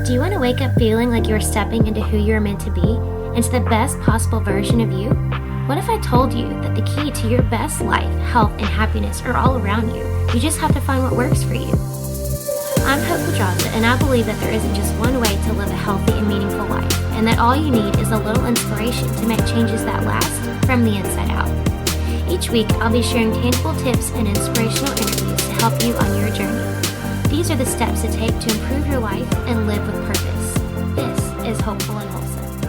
Do you want to wake up feeling like you're stepping into who you're meant to be, into the best possible version of you? What if I told you that the key to your best life, health, and happiness are all around you? You just have to find what works for you. I'm Hope Pedraza, and I believe that there isn't just one way to live a healthy and meaningful life, and that all you need is a little inspiration to make changes that last from the inside out. Each week, I'll be sharing tangible tips and inspirational interviews to help you on your journey. These are the steps to take to improve your life and live with purpose. This is Hopeful and Wholesome.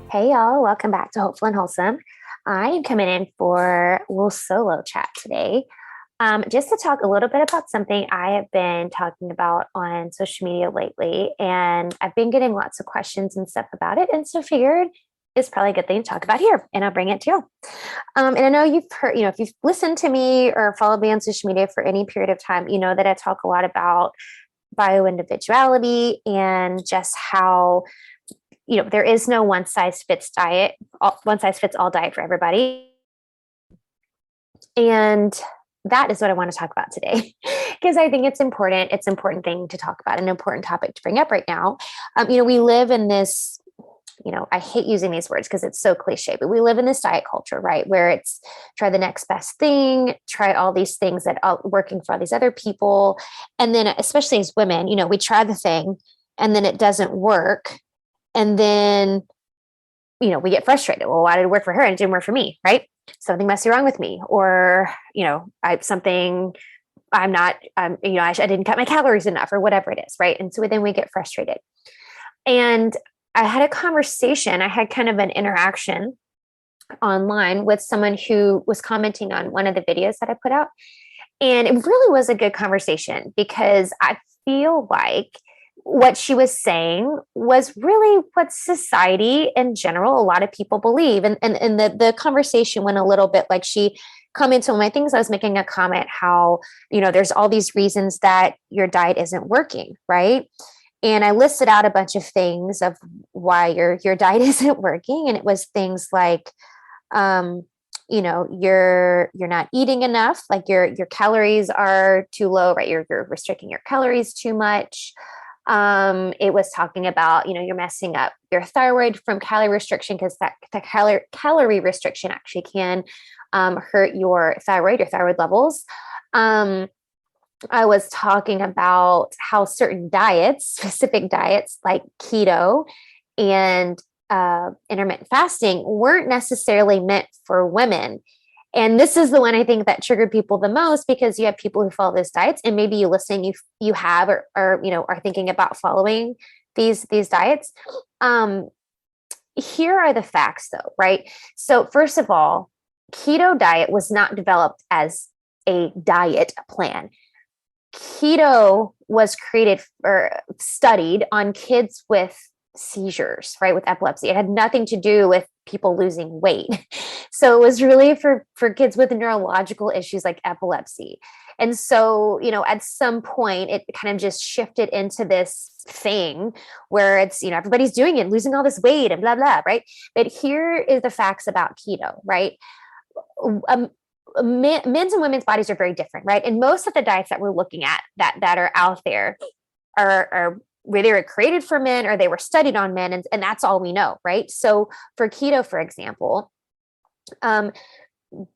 Hey y'all, welcome back to Hopeful and Wholesome. I am coming in for a little solo chat today, just to talk a little bit about something I have been talking about on social media lately, and I've been getting lots of questions and stuff about it, and so figured it's probably a good thing to talk about here, and I'll bring it to you. And I know you've heard, if you've listened to me or followed me on social media for any period of time, you know that I talk a lot about bioindividuality and just how, there is no one size fits all diet for everybody. And that is what I want to talk about today, because I think it's important. It's an important thing to talk about, an important topic to bring up right now. We live in this, I hate using these words because it's so cliche, but we live in this diet culture, right? Where it's try the next best thing, try all these things that are working for all these other people. And then especially as women, we try the thing and then it doesn't work. And then, we get frustrated. Well, why did it work for her and it didn't work for me, right? Something must be wrong with me. Or, I didn't cut my calories enough or whatever it is, right? And so then we get frustrated. And I had a conversation, I had kind of an interaction online with someone who was commenting on one of the videos that I put out. And it really was a good conversation because I feel like what she was saying was really what society in general, a lot of people believe. And the conversation went a little bit like she commented on my things. I was making a comment how, there's all these reasons that your diet isn't working, right? And I listed out a bunch of things of why your diet isn't working. And it was things like, you're not eating enough, like your calories are too low, right? You're restricting your calories too much. It was talking about, you're messing up your thyroid from calorie restriction because the calorie restriction actually can hurt your thyroid levels. I was talking about how certain diets, specific diets like keto and intermittent fasting weren't necessarily meant for women. And this is the one I think that triggered people the most, because you have people who follow these diets, and maybe you listening, you have or are thinking about following these diets. Here are the facts though, right? So first of all, keto diet was not developed as a diet plan. Keto was created or studied on kids with seizures, right? With epilepsy. It had nothing to do with people losing weight. So it was really for kids with neurological issues like epilepsy. And so, at some point it kind of just shifted into this thing where it's, everybody's doing it, losing all this weight and blah, blah, right? But here is the facts about keto, right? Men's and women's bodies are very different, right? And most of the diets that we're looking at that are out there are where they were created for men or they were studied on men, and that's all we know, right? So for keto, for example,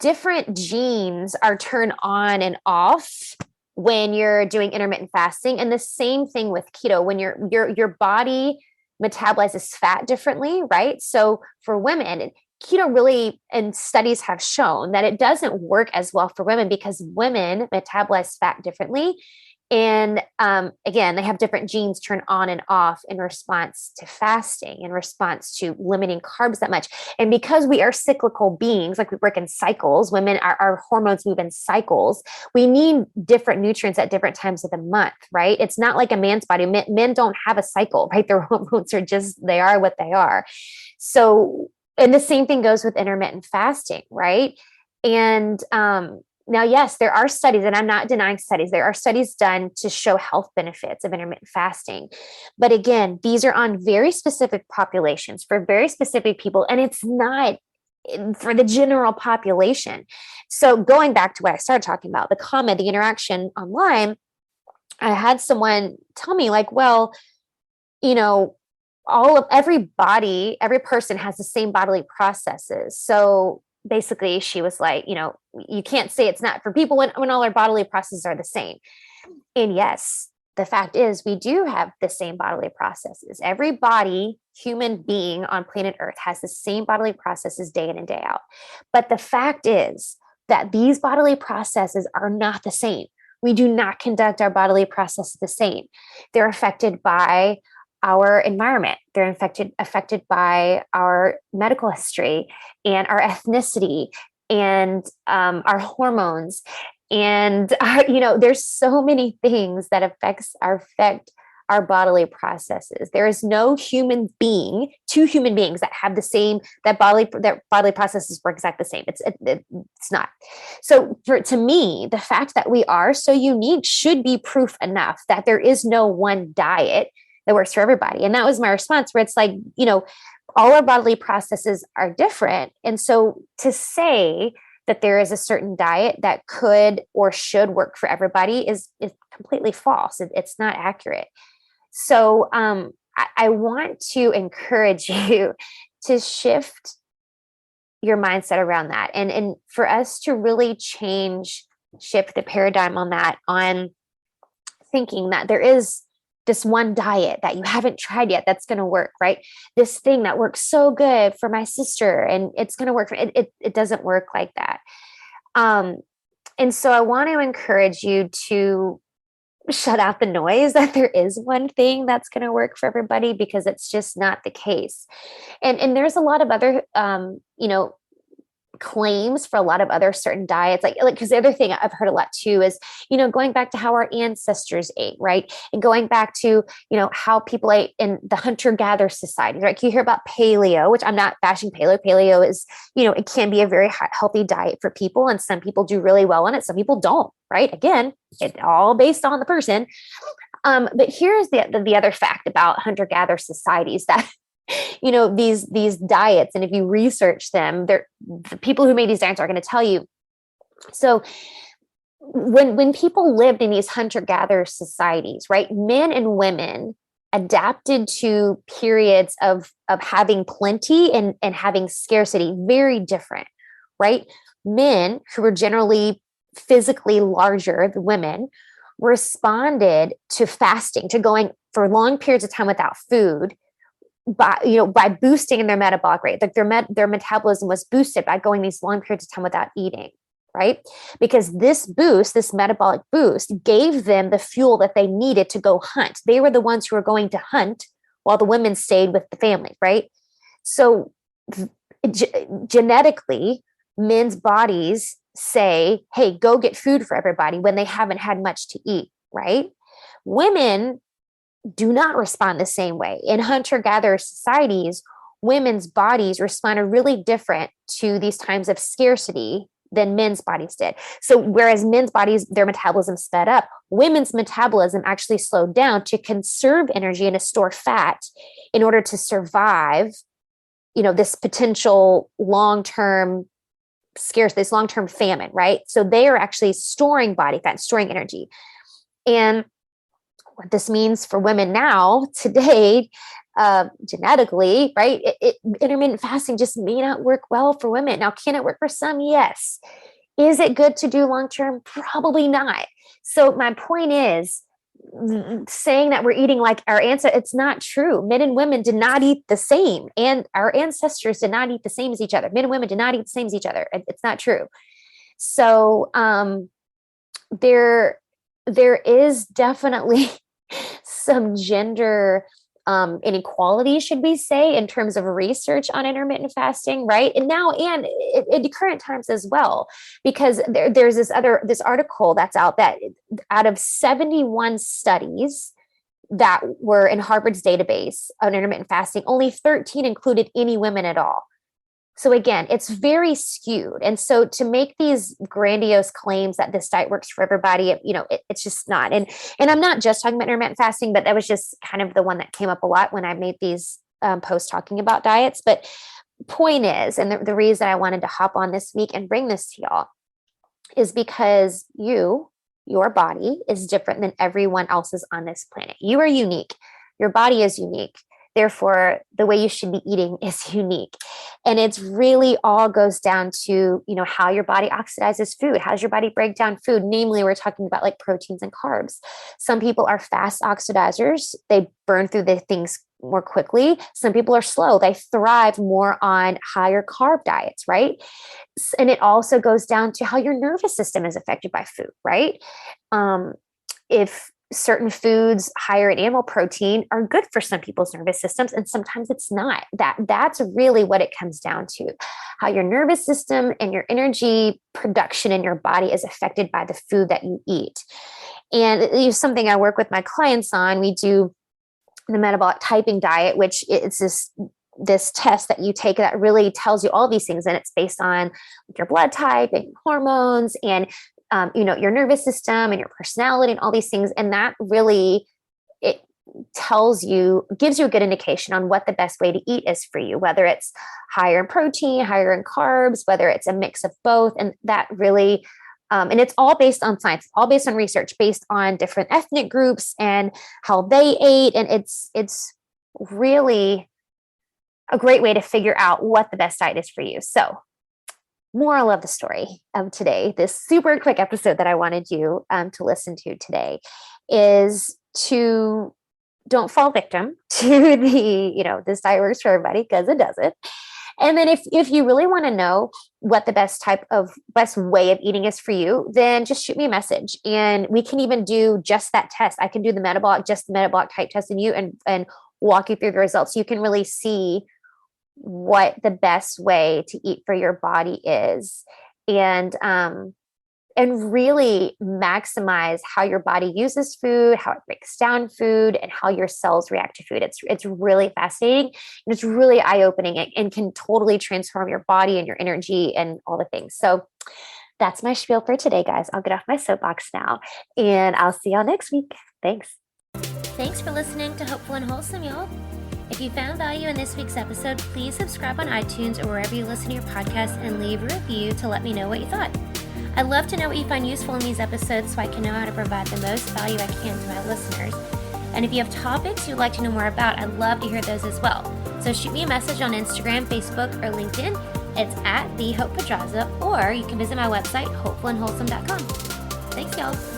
different genes are turned on and off when you're doing intermittent fasting, and the same thing with keto. When your body metabolizes fat differently, right? So for women, keto really, and studies have shown that it doesn't work as well for women because women metabolize fat differently. And again, they have different genes turn on and off in response to fasting, in response to limiting carbs that much. And because we are cyclical beings, like we work in cycles, women, our hormones move in cycles. We need different nutrients at different times of the month, right? It's not like a man's body. Men don't have a cycle, right? Their hormones are they are what they are. So, and the same thing goes with intermittent fasting, right? And now, yes, there are studies, and I'm not denying studies. There are studies done to show health benefits of intermittent fasting. But again, these are on very specific populations for very specific people, and it's not for the general population. So going back to what I started talking about, the comment, the interaction online I had someone tell me like, well, you know, every person has the same bodily processes. So basically she was like, you can't say it's not for people when all our bodily processes are the same. And yes, the fact is we do have the same bodily processes. Every body, human being on planet Earth has the same bodily processes day in and day out. But the fact is that these bodily processes are not the same. We do not conduct our bodily processes the same. They're affected by our environment. They're affected by our medical history and our ethnicity and our hormones. And there's so many things that affect our bodily processes. There is no two human beings that have the same that bodily processes work exactly the same. It's not. So to me, the fact that we are so unique should be proof enough that there is no one diet that works for everybody. And that was my response, where it's like, all our bodily processes are different. And so to say that there is a certain diet that could or should work for everybody is completely false. It's not accurate. So I want to encourage you to shift your mindset around that, and for us to really shift the paradigm on that, on thinking that there is this one diet that you haven't tried yet that's going to work, right? This thing that works so good for my sister and it's going to work for it. It doesn't work like that. And so I want to encourage you to shut out the noise that there is one thing that's going to work for everybody, because it's just not the case. And there's a lot of other, claims for a lot of other certain diets, like because the other thing I've heard a lot too is going back to how our ancestors ate, right? And going back to how people ate in the hunter-gatherer society, right? You hear about paleo, which I'm not bashing paleo is it can be a very healthy diet for people, and some people do really well on it, some people don't, right? Again, it's all based on the person. But here's the other fact about hunter-gatherer societies, that these diets, and if you research them, the people who made these diets are going to tell you. So when people lived in these hunter-gatherer societies, right, men and women adapted to periods of having plenty and having scarcity very different, right? Men, who were generally physically larger than women, responded to fasting, to going for long periods of time without food, by boosting in their metabolic rate. Like their metabolism was boosted by going these long periods of time without eating, right? Because this metabolic boost, gave them the fuel that they needed to go hunt. They were the ones who were going to hunt while the women stayed with the family, right? So genetically, men's bodies say, hey, go get food for everybody, when they haven't had much to eat, right? Women do not respond the same way. In hunter-gatherer societies, women's bodies responded really different to these times of scarcity than men's bodies did. So whereas men's bodies, their metabolism sped up, women's metabolism actually slowed down to conserve energy and to store fat in order to survive, this potential long-term this long-term famine, right? So they are actually storing body fat, storing energy. And what this means for women now, today, genetically, right? Intermittent fasting just may not work well for women. Now, can it work for some? Yes. Is it good to do long-term? Probably not. So my point is, saying that we're eating like our ancestors, it's not true. Men and women did not eat the same, and our ancestors did not eat the same as each other. Men and women did not eat the same as each other. It's not true. So there is definitely some gender inequality, should we say, in terms of research on intermittent fasting, right? And now, and in current times as well, because there's this article that's out, that out of 71 studies that were in Harvard's database on intermittent fasting, only 13 included any women at all. So again, it's very skewed. And so to make these grandiose claims that this diet works for everybody, it's just not. And I'm not just talking about intermittent fasting, but that was just kind of the one that came up a lot when I made these posts talking about diets. But point is, and the reason I wanted to hop on this week and bring this to y'all, is because you your body is different than everyone else's on this planet. You are unique. Your body is unique. Therefore, the way you should be eating is unique. And it's really all goes down to, how your body oxidizes food. How does your body break down food? Namely, we're talking about like proteins and carbs. Some people are fast oxidizers. They burn through the things more quickly. Some people are slow. They thrive more on higher carb diets, right? And it also goes down to how your nervous system is affected by food, right? If certain foods higher in animal protein are good for some people's nervous systems, and sometimes it's not. That's really what it comes down to, how your nervous system and your energy production in your body is affected by the food that you eat. And it's something I work with my clients on. We do the metabolic typing diet, which it's this test that you take that really tells you all these things, and it's based on your blood type and hormones and your nervous system and your personality and all these things. And that really, it gives you a good indication on what the best way to eat is for you, whether it's higher in protein, higher in carbs, whether it's a mix of both. And that really, and it's all based on science, all based on research, based on different ethnic groups and how they ate. And it's really a great way to figure out what the best diet is for you. So, moral of the story of today, this super quick episode that I wanted you to listen to today, is to don't fall victim to the, this diet works for everybody, because it doesn't. And then if you really want to know what the best way of eating is for you, then just shoot me a message, and we can even do just that test. I can do the metabolic type test in you and walk you through the results. You can really see what the best way to eat for your body is, and really maximize how your body uses food, how it breaks down food, and how your cells react to food. It's really fascinating, and it's really eye-opening, and can totally transform your body and your energy and all the things. So that's my spiel for today, guys. I'll get off my soapbox now, and I'll see y'all next week. Thanks. Thanks for listening to Hopeful and Wholesome, y'all. If you found value in this week's episode, please subscribe on iTunes or wherever you listen to your podcast, and leave a review to let me know what you thought. I'd love to know what you find useful in these episodes, so I can know how to provide the most value I can to my listeners. And if you have topics you'd like to know more about, I'd love to hear those as well. So shoot me a message on Instagram, Facebook, or LinkedIn. It's @TheHopePedraza, or you can visit my website, hopefulandwholesome.com. Thanks, y'all.